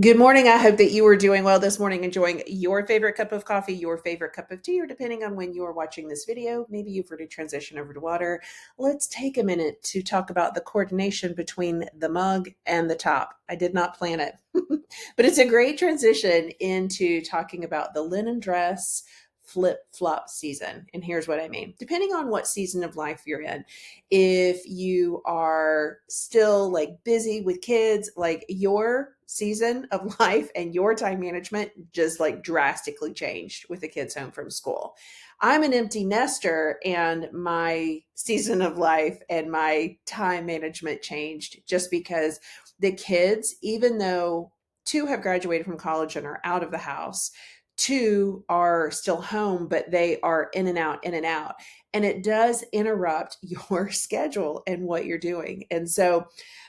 Good morning. I hope that you are doing well this morning, enjoying your favorite cup of coffee, your favorite cup of tea, or depending on when you are watching this video, maybe you've already transitioned over to water. Let's take a minute to talk about the coordination between the mug and the top. I did not plan it, but it's a great transition into talking about the linen dress flip flop season. And here's what I mean. Depending on what season of life you're in, if you are still like busy with kids, like your season of life and your time management just like drastically changed with the kids home from school. I'm an empty nester, and my season of life and my time management changed just because the kids, even though two have graduated from college and are out of the house, two are still home, but they are in and out, in and out. And it does interrupt your schedule and what you're doing. And so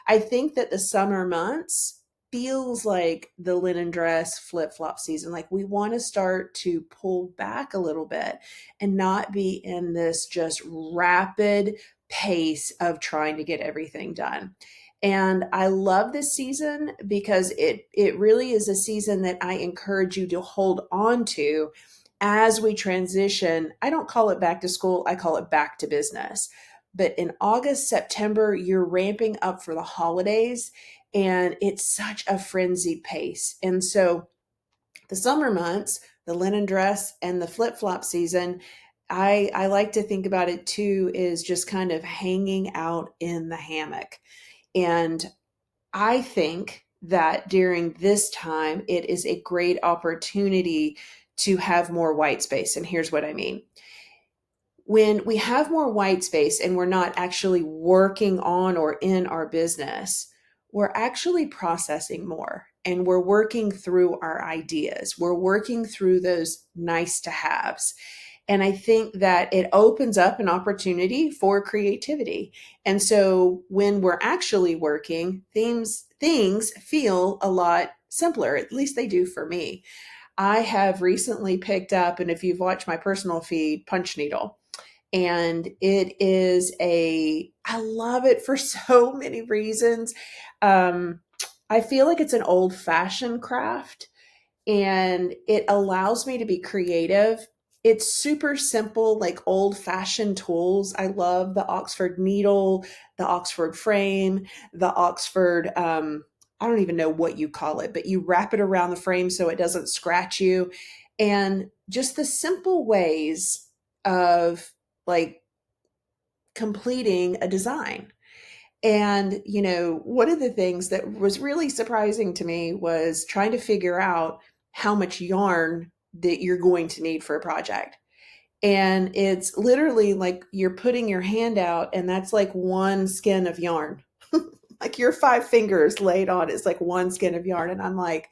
I think that the summer months feels like the linen dress flip flop season. Like we want to start to pull back a little bit and not be in this just rapid pace of trying to get everything done. And I love this season because it really is a season that I encourage you to hold on to as we transition. I don't call it back to school, I call it back to business. But in August, September, you're ramping up for the holidays, and it's such a frenzied pace. And so the summer months, the linen dress and the flip flop season, I like to think about it too, is just kind of hanging out in the hammock. And I think that during this time, it is a great opportunity to have more white space. And here's what I mean. When we have more white space and we're not actually working on or in our business, we're actually processing more and we're working through our ideas. We're working through those nice to haves. And I think that it opens up an opportunity for creativity. And so when we're actually working, things feel a lot simpler. At least they do for me. I have recently picked up, and if you've watched my personal feed, Punch Needle. And I love it for so many reasons. Um, I feel like it's an old fashioned craft, and it allows me to be creative. It's super simple, like old fashioned tools. I love the Oxford needle, the Oxford frame, the Oxford, I don't even know what you call it, but you wrap it around the frame so it doesn't scratch you. And just the simple ways of like completing a design. And, one of the things that was really surprising to me was trying to figure out how much yarn that you're going to need for a project. And it's literally like you're putting your hand out, and that's like one skein of yarn. Like your five fingers laid on is like one skein of yarn. And I'm like,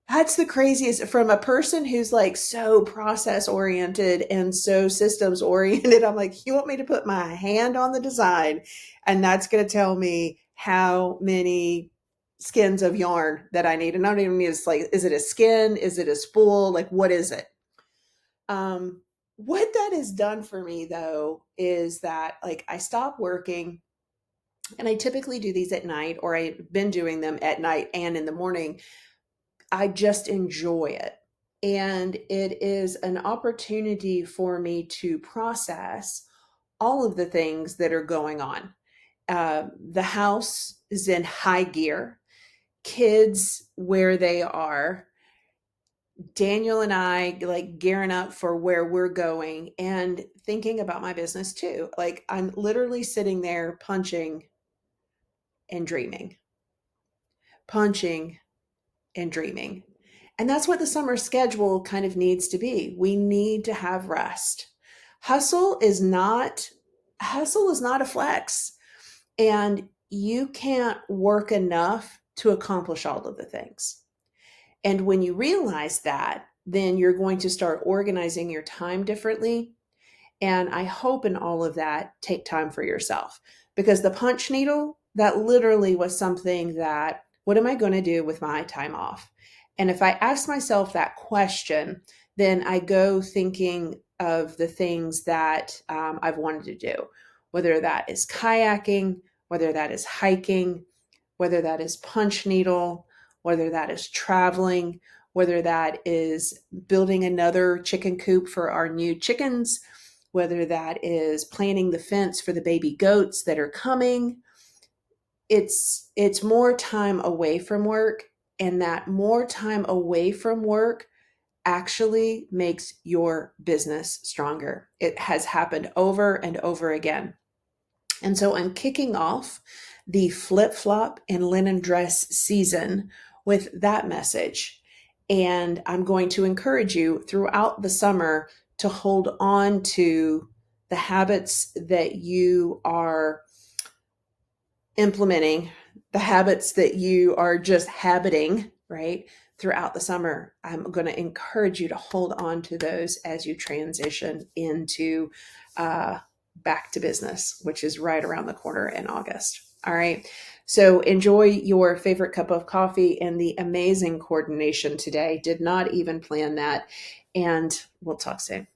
that's the craziest from a person who's like so process oriented and so systems oriented. I'm like, you want me to put my hand on the design, and that's going to tell me how many skins of yarn that I need. And I don't even need, it's like, is it a skin? Is it a spool? Like, what is it? What that has done for me though, is that like I stop working, and I typically do these at night, or I've been doing them at night and in the morning. I just enjoy it. And it is an opportunity for me to process all of the things that are going on. The house is in high gear, kids where they are, Daniel and I like gearing up for where we're going and thinking about my business too. Like I'm literally sitting there punching and dreaming, punching and dreaming. And that's what the summer schedule kind of needs to be. We need to have rest. Hustle is not hustle is not a flex. And you can't work enough to accomplish all of the things. And when you realize that, then you're going to start organizing your time differently. And I hope in all of that, take time for yourself, because the punch needle, that literally was something that, what am I going to do with my time off? And if I ask myself that question, then I go thinking of the things that I've wanted to do, whether that is kayaking, whether that is hiking, whether that is punch needle, whether that is traveling, whether that is building another chicken coop for our new chickens, whether that is planting the fence for the baby goats that are coming. It's more time away from work, and that more time away from work actually makes your business stronger. It has happened over and over again. And so I'm kicking off the flip flop and linen dress season with that message. And I'm going to encourage you throughout the summer to hold on to the habits that you are implementing, the habits that you are just habiting, right? Throughout the summer. I'm going to encourage you to hold on to those as you transition into back to business, which is right around the corner in August. All right. So enjoy your favorite cup of coffee and the amazing coordination today. Did not even plan that. And we'll talk soon.